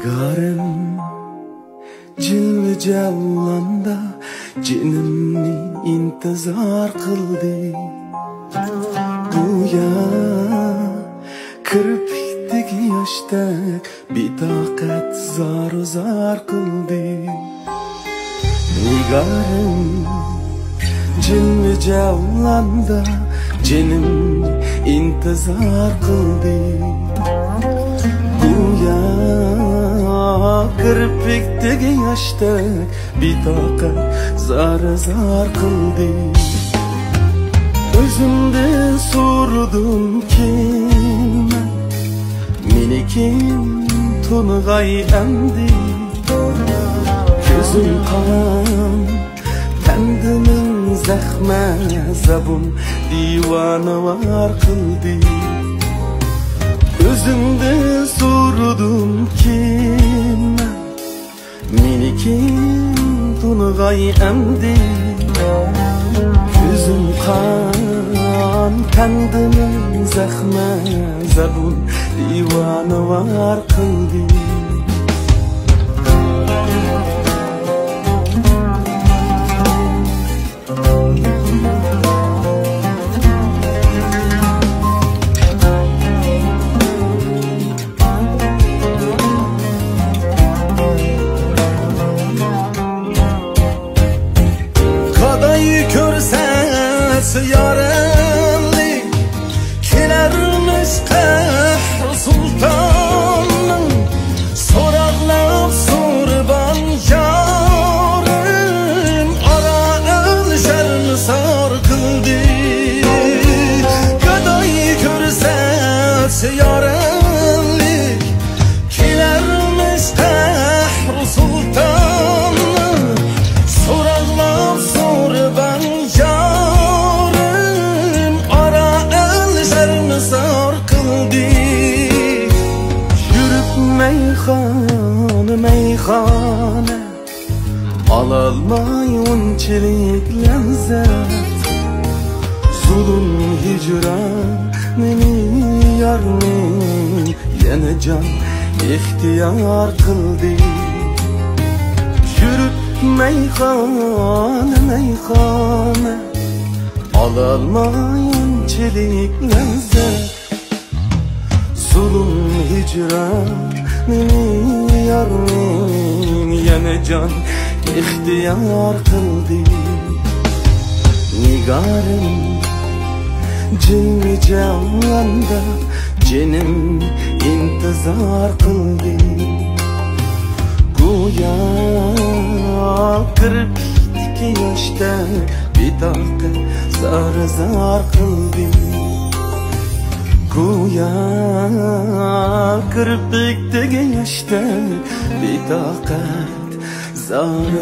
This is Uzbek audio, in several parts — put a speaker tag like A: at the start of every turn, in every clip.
A: Nigarım Cilve cavlanda Cinimni intizar kıldı Goya kirpikdeki yaştak bitakat zar kıldı Nigarım Cilve cavlanda Cinimni intizar kıldı Kirpikdeki yaştak bitakat zar kıldı Özümden sordum kim Meni kim tunğay emdi Gözüm kan Kendimin zahme zabun divana var kıldı Özümden sordum kim Meni kim tunğay emdi Gözüm kan Kendimin zahme zabun divana var kıldı Yarınlı kilermiş Kahr Sultan'ın Soraqlab sorban yarın Ara ölşer sarkıldı Gaday körsetse yarınlı kilermiş Kahr Sultan'ın Soraqlab sorban Meyhane Alalmay unçilik lezzet Zulüm hicranını yarın Yine can ihtiyar kıldı Yürüp meyhane Alalmay unçilik lezzet Zulüm hicranını yarın Yine can ihtiyar kıldı Nigarım Cilve cavlanda Cinim intizar kıldı Goya kirpikdeki yaştak bitakat zar kıldı Goya kirpikdeki yaştak bitakat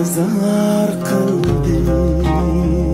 A: zar kıldı